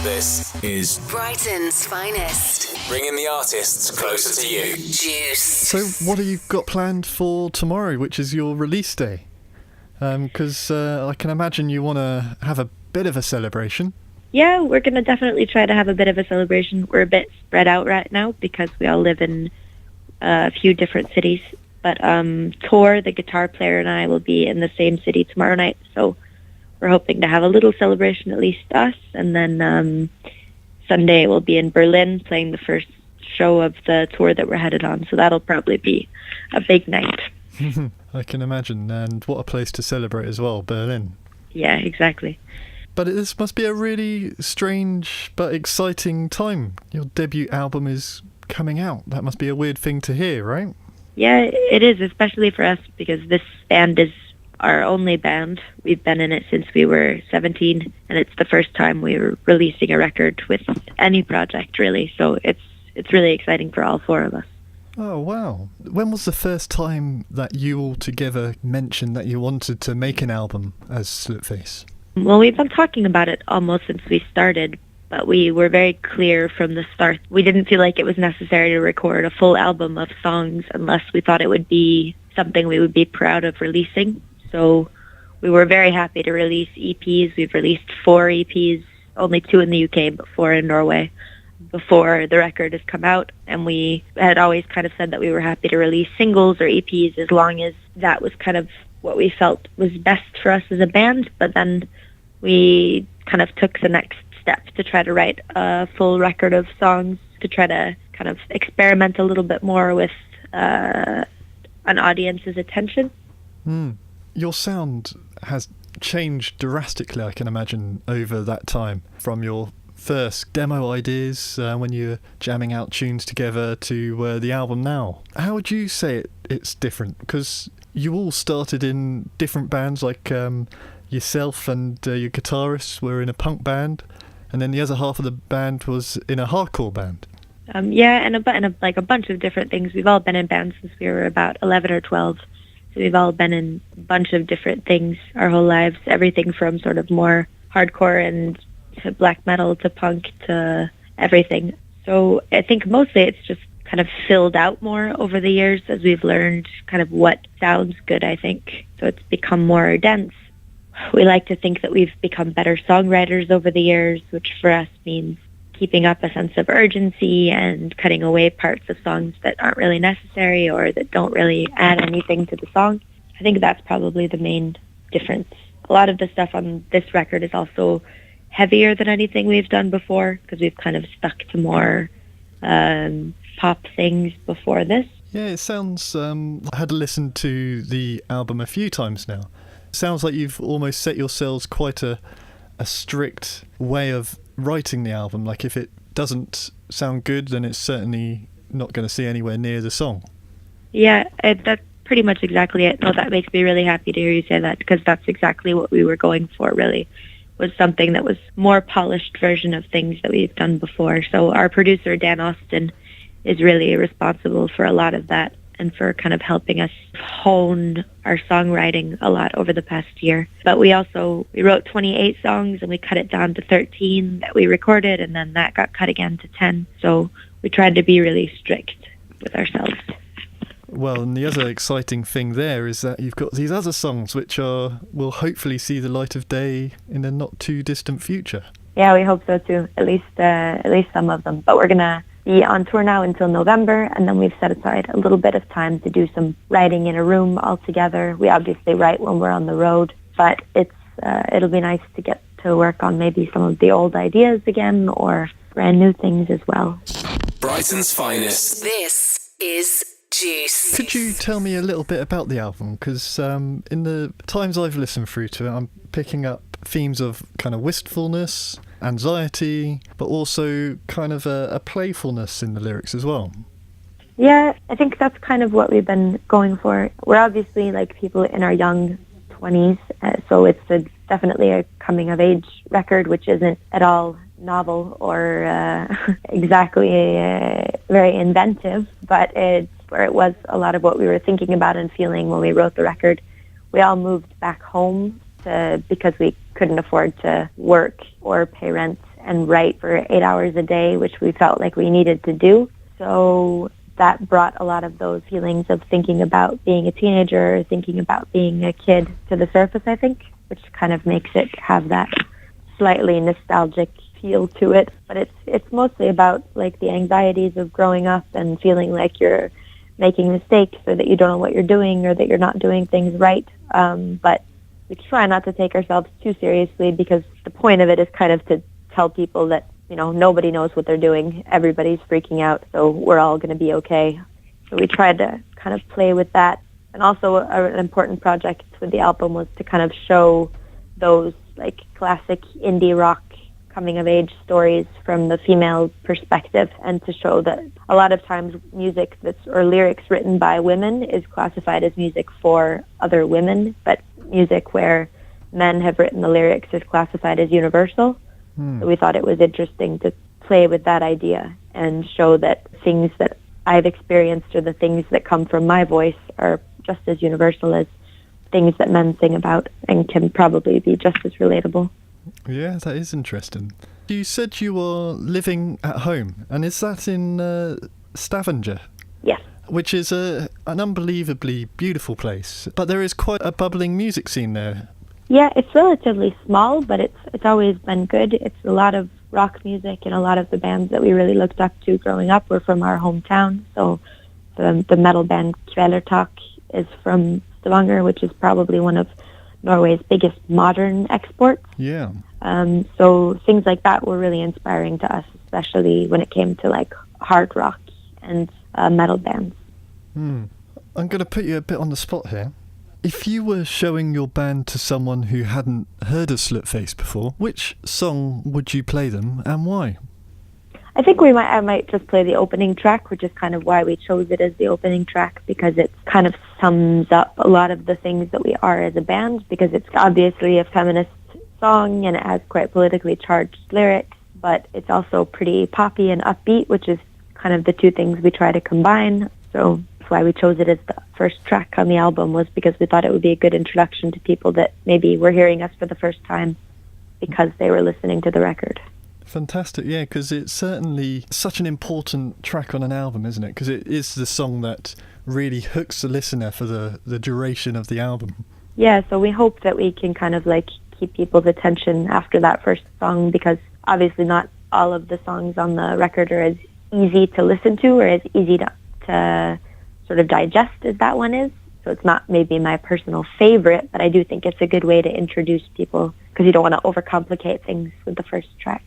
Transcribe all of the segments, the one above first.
This is Brighton's finest. bringing the artists closer to you. Juice. So what have you got planned for tomorrow, which is your release day? Because I can imagine you want to have a bit of a celebration. Yeah, we're going to definitely try to have a bit of a celebration. We're a bit spread out right now because we all live in a few different cities. But Tor, the guitar player, and I will be in the same city tomorrow night. So we're hoping to have a little celebration, at least us. And then Sunday we'll be in Berlin playing the first show of the tour that we're headed on. So that'll probably be a big night. I can imagine. And what a place to celebrate as well, Berlin. Yeah, exactly. But this must be a really strange but exciting time. Your debut album is coming out. That must be a weird thing to hear, right? Yeah, it is, especially for us because this band is our only band. We've been in it since we were 17, and it's the first time we were releasing a record with any project, really. So it's really exciting for all four of us. Oh, wow. When was the first time that you all together mentioned that you wanted to make an album as Sltface? Well, we've been talking about it almost since we started, but we were very clear from the start. We didn't feel like it was necessary to record a full album of songs unless we thought it would be something we would be proud of releasing. So we were very happy to release EPs. We've released 4 EPs, only 2 in the UK, but 4 in Norway, before the record has come out. And we had always kind of said that we were happy to release singles or EPs as long as that was kind of what we felt was best for us as a band. But then we kind of took the next step to try to write a full record of songs, to try to kind of experiment a little bit more with an audience's attention. Your sound has changed drastically, I can imagine, over that time, from your first demo ideas when you were jamming out tunes together to the album now. How would you say it's different? Because you all started in different bands, like yourself and your guitarist were in a punk band, and then the other half of the band was in a hardcore band. Yeah, and a bunch of different things. We've all been in bands since we were about 11 or 12. So we've all been in a bunch of different things our whole lives, everything from sort of more hardcore and to black metal to punk to everything. So I think mostly it's just kind of filled out more over the years as we've learned kind of what sounds good, I think. So it's become more dense. We like to think that we've become better songwriters over the years, which for us means keeping up a sense of urgency and cutting away parts of songs that aren't really necessary or that don't really add anything to the song. I think that's probably the main difference. A lot of the stuff on this record is also heavier than anything we've done before because we've kind of stuck to more pop things before this. Yeah, it sounds... I had listened to the album a few times now. It sounds like you've almost set yourselves quite a strict way of writing the album. Like if it doesn't sound good, then it's certainly not going to see anywhere near the song. Yeah, that's pretty much exactly it. No, that makes me really happy to hear you say that because that's exactly what we were going for, really, was something that was more polished version of things that we've done before. So our producer, Dan Austin, is really responsible for a lot of that and for kind of helping us hone our songwriting a lot over the past year. But we wrote 28 songs and we cut it down to 13 that we recorded, and then that got cut again to 10. So we tried to be really strict with ourselves. Well, and the other exciting thing there is that you've got these other songs which will hopefully see the light of day in a not too distant future. Yeah, we hope so too, at least some of them. But we're going to be on tour now until November, and then we've set aside a little bit of time to do some writing in a room all together. We obviously write when we're on the road, but it'll be nice to get to work on maybe some of the old ideas again or brand new things as well. Brighton's finest. This is Juice. Could you tell me a little bit about the album? Because in the times I've listened through to it, I'm picking up themes of kind of wistfulness, anxiety, but also kind of a playfulness in the lyrics as well. Yeah, I think that's kind of what we've been going for. We're obviously like people in our young 20s, so it's definitely a coming-of-age record, which isn't at all novel or exactly very inventive, but it was a lot of what we were thinking about and feeling when we wrote the record. We all moved back home because we couldn't afford to work or pay rent and write for 8 hours a day, which we felt like we needed to do. So that brought a lot of those feelings of thinking about being a teenager, thinking about being a kid to the surface, I think, which kind of makes it have that slightly nostalgic feel to it. But it's mostly about like the anxieties of growing up and feeling like you're making mistakes or that you don't know what you're doing or that you're not doing things right. But we try not to take ourselves too seriously, because the point of it is kind of to tell people that, you know, nobody knows what they're doing. Everybody's freaking out, so we're all going to be okay. So we tried to kind of play with that. And also an important project with the album was to kind of show those like classic indie rock coming-of-age stories from the female perspective, and to show that a lot of times music or lyrics written by women is classified as music for other women, but music where men have written the lyrics is classified as universal. So we thought it was interesting to play with that idea and show that things that I've experienced or the things that come from my voice are just as universal as things that men sing about, and can probably be just as relatable. Yeah, that is interesting. You said you were living at home, and is that in Stavanger? Yes. Which is an unbelievably beautiful place, but there is quite a bubbling music scene there. Yeah, it's relatively small, but it's always been good. It's a lot of rock music, and a lot of the bands that we really looked up to growing up were from our hometown. So the metal band Kvelertak is from Stavanger, which is probably one of Norway's biggest modern exports. Yeah. So things like that were really inspiring to us, especially when it came to like hard rock and metal bands. I'm going to put you a bit on the spot here. If you were showing your band to someone who hadn't heard of Sltface before, which song would you play them, and why? I think I might just play the opening track, which is kind of why we chose it as the opening track, because it kind of sums up a lot of the things that we are as a band, because it's obviously a feminist song and it has quite politically charged lyrics, but it's also pretty poppy and upbeat, which is kind of the two things we try to combine. So that's why we chose it as the first track on the album, was because we thought it would be a good introduction to people that maybe were hearing us for the first time because they were listening to the record. Fantastic, yeah, because it's certainly such an important track on an album, isn't it? Because it is the song that really hooks the listener for the duration of the album. Yeah, so we hope that we can kind of like keep people's attention after that first song, because obviously not all of the songs on the record are as easy to listen to or as easy to sort of digest as that one is. So it's not maybe my personal favorite, but I do think it's a good way to introduce people, because you don't want to overcomplicate things with the first track.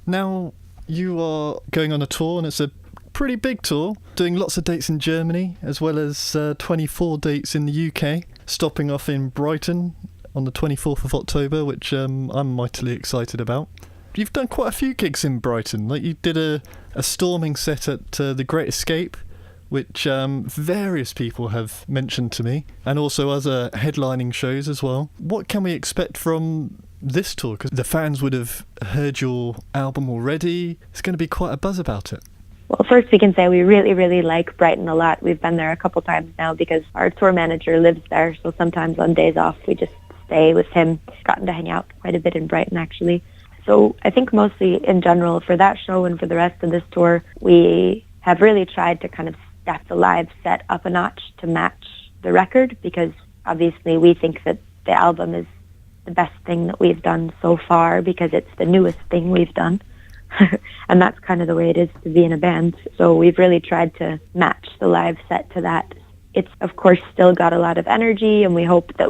Now, you are going on a tour, and it's a pretty big tour, doing lots of dates in Germany, as well as 24 dates in the UK, stopping off in Brighton on the 24th of October, which I'm mightily excited about. You've done quite a few gigs in Brighton. Like, you did a storming set at The Great Escape, which various people have mentioned to me, and also other headlining shows as well. What can we expect from this tour? Because the fans would have heard your album already. It's going to be quite a buzz about it. Well, first we can say we really, really like Brighton a lot. We've been there a couple times now because our tour manager lives there, so sometimes on days off we just stay with him. Gotten to hang out quite a bit in Brighton, actually. So I think mostly in general for that show and for the rest of this tour, we have really tried to kind of step the live set up a notch to match the record, because obviously we think that the album is the best thing that we've done so far, because it's the newest thing we've done. And that's kind of the way it is to be in a band. So we've really tried to match the live set to that. It's, of course, still got a lot of energy, and we hope that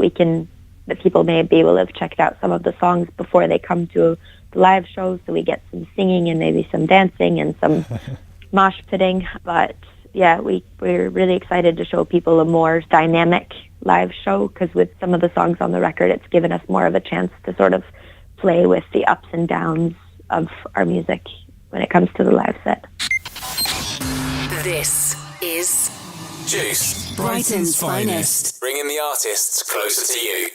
that people maybe will have checked out some of the songs before they come to the live show, so we get some singing and maybe some dancing and some mosh pitting. But yeah, we're really excited to show people a more dynamic live show, because with some of the songs on the record, it's given us more of a chance to sort of play with the ups and downs of our music when it comes to the live set. This is Juice, Brighton's finest. bringing the artists closer to you.